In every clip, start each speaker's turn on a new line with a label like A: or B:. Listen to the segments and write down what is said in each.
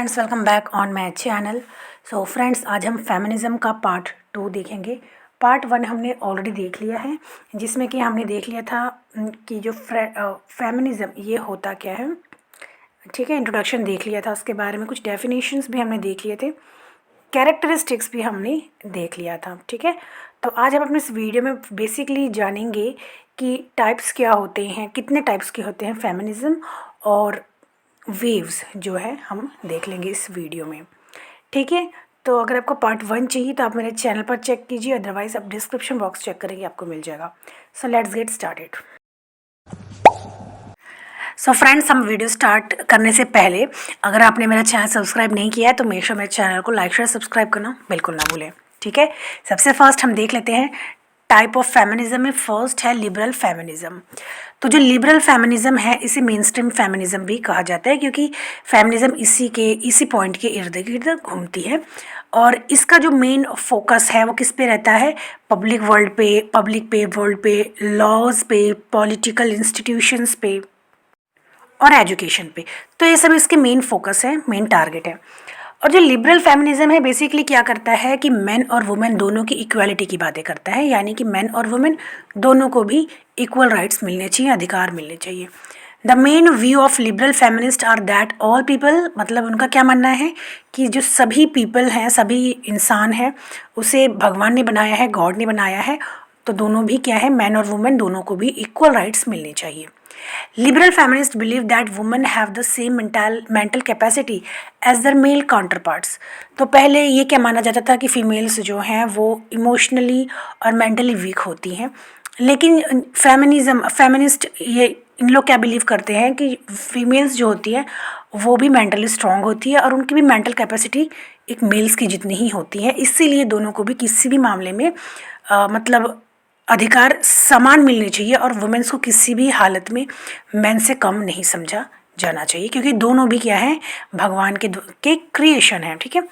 A: Friends, welcome back on my channel. So friends, आज हम feminism का पार्ट 2 देखेंगे। पार्ट 1 हमने ऑलरेडी देख लिया है, जिसमें कि हमने देख लिया था कि जो फेमिनिज़म ये होता क्या है। ठीक है, इंट्रोडक्शन देख लिया था, उसके बारे में कुछ डेफिनेशंस भी हमने देख लिए थे, कैरेक्टरिस्टिक्स भी हमने देख लिया था। ठीक है, तो आज हम अपने इस वीडियो में बेसिकली जानेंगे कि टाइप्स क्या होते हैं, कितने टाइप्स के होते हैं फेमिनिज़म, और वेव्स जो है हम देख लेंगे इस वीडियो में। ठीक है, तो अगर आपको पार्ट 1 चाहिए तो आप मेरे चैनल पर चेक कीजिए, अदरवाइज़ आप डिस्क्रिप्शन बॉक्स चेक करेंगे, आपको मिल जाएगा। So let's get started. So friends, हम वीडियो स्टार्ट करने से पहले अगर आपने मेरा चैनल सब्सक्राइब नहीं किया है तो मेक श्योर मेरे चैनल को लाइक शेयर सब्सक्राइब करना बिल्कुल ना भूलें। ठीक है, सबसे फर्स्ट हम देख लेते हैं टाइप ऑफ फेमिनिज़म में। फर्स्ट है लिबरल फेमिनिज़म। तो जो लिबरल फेमिनिज़म है इसे मेन स्ट्रीम फेमिनिज़म भी कहा जाता है, क्योंकि फेमिनिज़म इसी पॉइंट के इर्द गिर्द घूमती है। और इसका जो मेन फोकस है वो किस पे रहता है? पब्लिक वर्ल्ड पे, लॉज पे, पॉलिटिकल इंस्टीट्यूशंस पे और एजुकेशन पे। तो ये सब इसके मेन फोकस है, मेन टारगेट है। और जो लिबरल फेमिनिज्म है बेसिकली क्या करता है कि मेन और वुमेन दोनों की इक्वालिटी की बातें करता है, यानी कि मेन और वुमेन दोनों को भी इक्वल राइट्स मिलने चाहिए, अधिकार मिलने चाहिए। The main view of liberal feminist are that all people, मतलब उनका क्या मानना है कि जो सभी पीपल हैं, सभी इंसान हैं, उसे भगवान ने बनाया है, गॉड ने बनाया है, तो दोनों भी क्या है, मैन और वुमेन दोनों को भी इक्वल राइट्स मिलने चाहिए। Liberal feminists believe that women have the same mental capacity as their male counterparts। तो पहले ये क्या माना जाता था कि फीमेल्स जो हैं वो इमोशनली और मेंटली वीक होती हैं, लेकिन फेमिनिस्ट ये इन लोग क्या बिलीव करते हैं कि फीमेल्स जो होती हैं वो भी मेंटली स्ट्रांग होती है और उनकी भी मेंटल कैपेसिटी एक मेल्स की जितनी ही होती है, इसीलिए दोनों को भी किसी भी मामले में मतलब अधिकार समान मिलने चाहिए और वुमेन्स को किसी भी हालत में मेन से कम नहीं समझा जाना चाहिए, क्योंकि दोनों भी क्या है, भगवान के क्रिएशन है। ठीक है,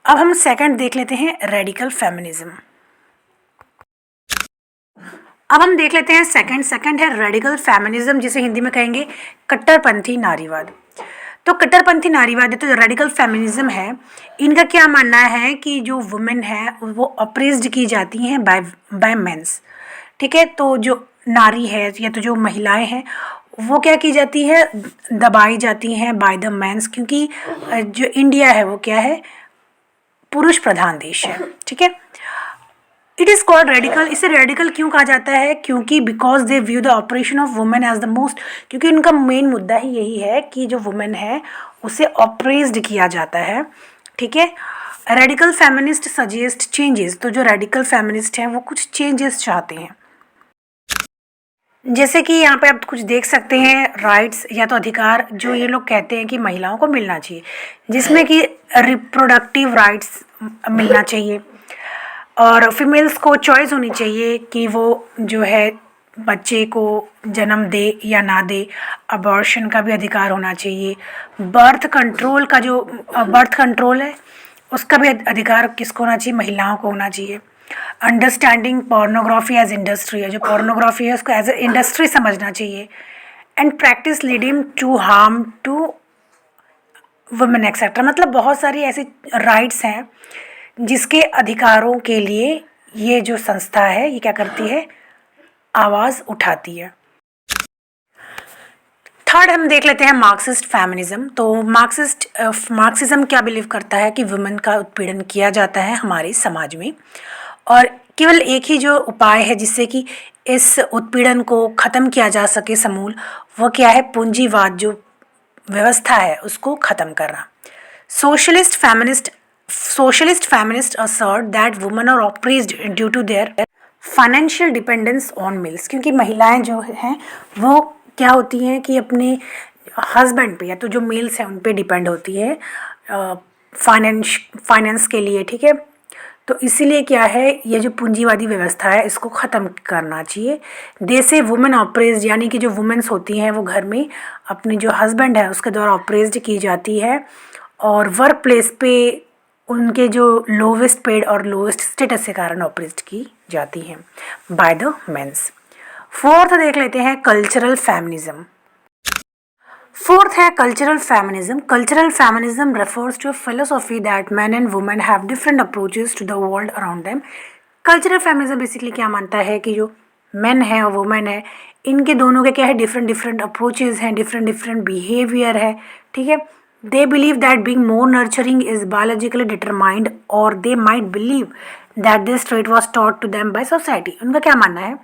A: अब हम सेकंड देख लेते हैं, रेडिकल फेमिनिज्म। अब हम देख लेते हैं सेकंड है रेडिकल फेमिनिज्म, जिसे हिंदी में कहेंगे कट्टरपंथी नारीवाद। तो कट्टरपंथी नारीवाद तो रेडिकल फेमिनिज्म है, इनका क्या मानना है कि जो वुमेन है वो अप्रेस्ड की जाती हैं बाय मेंस। ठीक है, तो जो नारी है या तो जो महिलाएं हैं वो क्या की जाती है, दबाई जाती हैं बाय द मेंस, क्योंकि जो इंडिया है वो क्या है, पुरुष प्रधान देश है। ठीक है, इट इज़ कॉल्ड रेडिकल। इसे रेडिकल क्यों कहा जाता है? क्योंकि because they view the oppression of women as the most, क्योंकि उनका मेन मुद्दा ही यही है कि जो वुमेन है उसे ऑपरेस्ड किया जाता है। ठीक है, रेडिकल फेमिनिस्ट सजेस्ट चेंजेस। तो जो रेडिकल फेमिनिस्ट हैं वो कुछ चेंजेस चाहते हैं, जैसे कि यहाँ पे आप कुछ देख सकते हैं, राइट्स या तो अधिकार जो ये लोग कहते हैं कि महिलाओं को मिलना चाहिए, जिसमें कि रिप्रोडक्टिव राइट्स मिलना चाहिए और फीमेल्स को चॉइस होनी चाहिए कि वो जो है बच्चे को जन्म दे या ना दे, अबॉर्शन का भी अधिकार होना चाहिए, बर्थ कंट्रोल है उसका भी अधिकार किसको होना चाहिए, महिलाओं को होना चाहिए। अंडरस्टैंडिंग पोर्नोग्राफी एज इंडस्ट्री है, जो पोर्नोग्राफी है उसको एज ए इंडस्ट्री समझना चाहिए। And practice leading to harm to women etcetera, मतलब बहुत सारी ऐसी राइट्स हैं जिसके अधिकारों के लिए ये जो संस्था है ये क्या करती है, आवाज़ उठाती है। थर्ड हम देख लेते हैं मार्क्सिस्ट फेमिनिज्म। तो मार्क्सिज्म क्या बिलीव करता है कि वुमेन का उत्पीड़न किया जाता है हमारे समाज में, और केवल एक ही जो उपाय है जिससे कि इस उत्पीड़न को ख़त्म किया जा सके समूल, वो क्या है, पूंजीवाद जो व्यवस्था है उसको ख़त्म करना। Socialist feminists assert that women are oppressed due to their financial dependence on males, क्योंकि महिलाएं जो हैं वो क्या होती हैं कि अपने हस्बैंड पे या तो जो मेल्स हैं उन पे डिपेंड होती है फाइनेंस के लिए। ठीक है, तो इसीलिए क्या है, ये जो पूंजीवादी व्यवस्था है इसको ख़त्म करना चाहिए। दे से वुमेन ऑपरेस्ड, यानी कि जो वुमेन्स होती हैं वो घर में अपने जो हस्बैंड है उसके द्वारा ऑपरेस्ड की जाती है, और वर्क प्लेस पे उनके जो लोवेस्ट पेड और लोवेस्ट स्टेटस के कारण ऑपरेस्ड की जाती हैं बाय द मेंस। फोर्थ देख लेते हैं कल्चरल फेमिनिज्म। फोर्थ है cultural feminism. Cultural feminism refers to a philosophy that man and women have different approaches to the world around them. Cultural feminism basically क्या मानता है कि जो मेन है और वुमेन है, इनके दोनों के क्या है, डिफरेंट डिफरेंट अप्रोचेस हैं, डिफरेंट डिफरेंट बिहेवियर है, ठीक है। They believe that being more nurturing is biologically determined और they might believe that this trait was taught to them by society. उनका क्या मानना है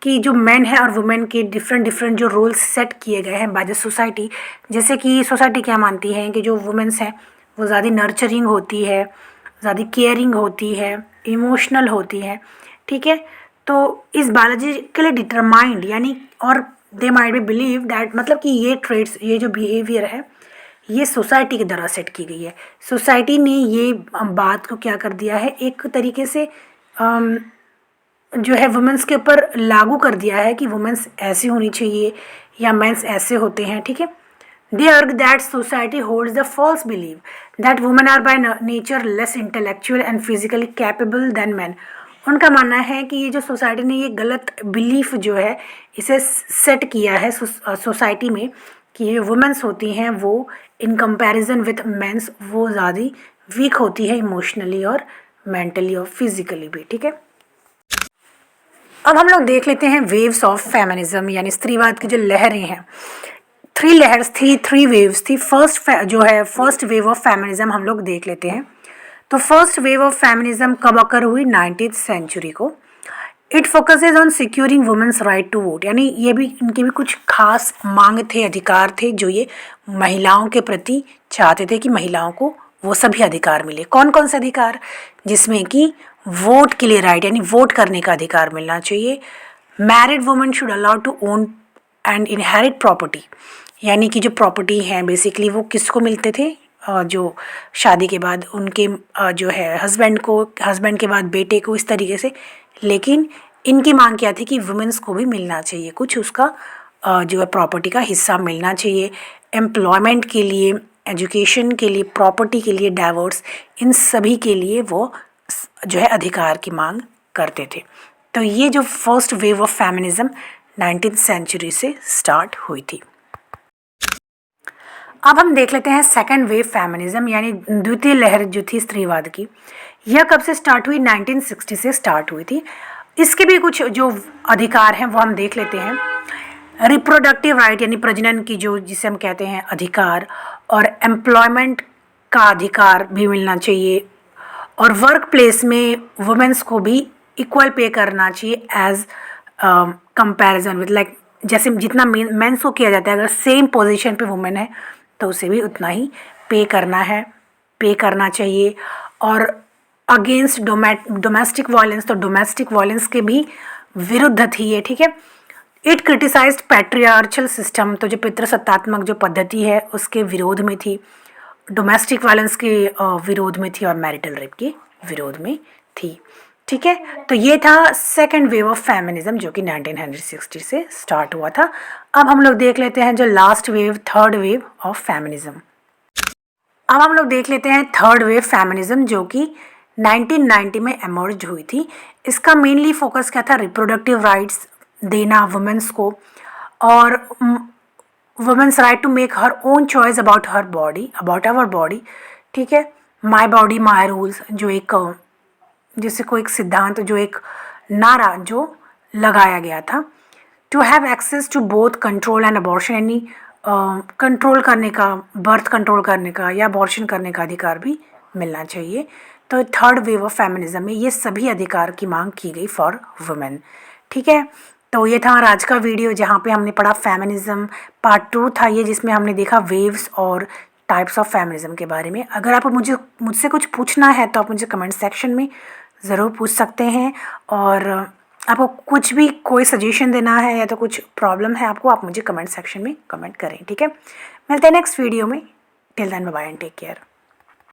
A: कि जो मेन है और वुमेन के डिफरेंट डिफरेंट जो रोल्स सेट किए गए हैं बाय द सोसाइटी, जैसे कि सोसाइटी क्या मानती है कि जो वुमेन्स हैं वो ज़्यादा नर्चरिंग होती है, ज़्यादा केयरिंग होती है, इमोशनल होती है, ठीक है। तो इस बायोलॉजिकली डिटरमाइंड यानी और they might be believe that मतलब कि ये ट्रेड्स, ये जो बिहेवियर है ये सोसाइटी के द्वारा सेट की गई है। सोसाइटी ने ये बात को क्या कर दिया है, एक तरीके से जो है वुमेंस के ऊपर लागू कर दिया है कि वुमेंस ऐसी होनी चाहिए या मेंस ऐसे होते हैं, ठीक है। They argue that society holds the false believe that women are by nature less intellectual and physically capable than man. उनका मानना है कि ये जो सोसाइटी ने ये गलत बिलीफ जो है इसे सेट किया है सोसाइटी में कि ये वुमेंस होती हैं वो इन कंपैरिजन विथ मेंस वो ज़्यादा वीक होती है इमोशनली और मेंटली और फिजिकली भी, ठीक है। अब हम लोग देख लेते हैं वेव्स ऑफ फेमिनिज्म यानी स्त्रीवाद की जो लहरें हैं। थ्री लहर्स थी, थ्री वेव्स थी। फर्स्ट वेव ऑफ फेमिनिज्म हम लोग देख लेते हैं। तो फर्स्ट वेव ऑफ फेमिनिज्म कब अकर हुई, 19th सेंचुरी को। It focuses on securing women's right to vote, यानी ये भी इनके भी कुछ खास मांग थे, अधिकार थे जो ये महिलाओं के प्रति चाहते थे कि महिलाओं को वो सभी अधिकार मिले। कौन कौन से अधिकार, जिसमें कि वोट के लिए राइट यानी वोट करने का अधिकार मिलना चाहिए। Married women should allowed to own and inherit property, यानी कि जो प्रॉपर्टी हैं बेसिकली वो किसको मिलते थे, जो शादी के बाद उनके जो है हस्बैंड को, हस्बैंड के बाद बेटे को, इस तरीके से। लेकिन इनकी मांग क्या थी कि वुमेन्स को भी मिलना चाहिए कुछ उसका जो है प्रॉपर्टी का हिस्सा मिलना चाहिए। एम्प्लॉयमेंट के लिए, एजुकेशन के लिए, प्रॉपर्टी के लिए, डाइवोर्स, इन सभी के लिए वो जो है अधिकार की मांग करते थे। तो ये जो first wave of feminism 19th century से स्टार्ट हुई थी। अब हम देख लेते हैं सेकंड वेव फेमिनिज्म यानी द्वितीय लहर जो थी स्त्रीवाद की। यह कब से स्टार्ट हुई, 1960 से स्टार्ट हुई थी। इसके भी कुछ जो अधिकार हैं वो हम देख लेते हैं। रिप्रोडक्टिव राइट यानी प्रजनन की जो, जिसे हम कहते हैं अधिकार, और एम्प्लॉयमेंट का अधिकार भी मिलना चाहिए, और वर्क प्लेस में वुमेन्स को भी इक्वल पे करना चाहिए एज कंपैरिजन विद लाइक, जैसे जितना मेंस को किया जाता है अगर सेम पोजीशन पे वुमेन है तो उसे भी उतना ही पे करना चाहिए। और अगेंस्ट डोमेस्टिक वायलेंस, तो डोमेस्टिक वायलेंस के भी विरुद्ध थी ये, ठीक है। इट क्रिटिसाइज्ड पैट्रियार्चल सिस्टम, तो जो पितृसत्तात्मक जो पद्धति है उसके विरोध में थी, डोमेस्टिक वायलेंस के विरोध में थी और मैरिटल रेप के विरोध में थी, ठीक है। तो ये था सेकेंड वेव ऑफ फेमिनिज्म जो कि 1960 से स्टार्ट हुआ था। अब हम लोग देख लेते हैं जो last wave, third wave of feminism. अब हम लोग देख लेते हैं थर्ड वेव फेमिनिज्म जो कि 1990 में एमर्ज हुई थी। इसका मेनली फोकस क्या था, रिप्रोडक्टिव राइट्स देना वुमेन्स को, और women's right to make her own choice about her body, about our body, ठीक है। माई बॉडी माई रूल्स, जो एक जिससे कोई एक सिद्धांत, जो एक नारा जो लगाया गया था। To have access to both control and abortion, यानी कंट्रोल करने का, बर्थ कंट्रोल करने का या अबॉर्शन करने का अधिकार भी मिलना चाहिए। तो थर्ड वेव ऑफ फेमिनिज्म में ये सभी अधिकार की मांग की गई फॉर वुमेन, ठीक है। तो ये था हमारा आज का वीडियो जहाँ पे हमने पढ़ा फेमिनिज्म। पार्ट 2 था ये, जिसमें हमने देखा वेव्स और टाइप्स ऑफ फेमिनिज्म के बारे में। अगर आप मुझसे कुछ पूछना है तो आप मुझे कमेंट सेक्शन में ज़रूर पूछ सकते हैं, और आपको कुछ भी कोई सजेशन देना है या तो कुछ प्रॉब्लम है आपको, आप मुझे कमेंट सेक्शन में कमेंट करें, ठीक है। मिलते हैं नेक्स्ट वीडियो में। Till then bye bye and take care.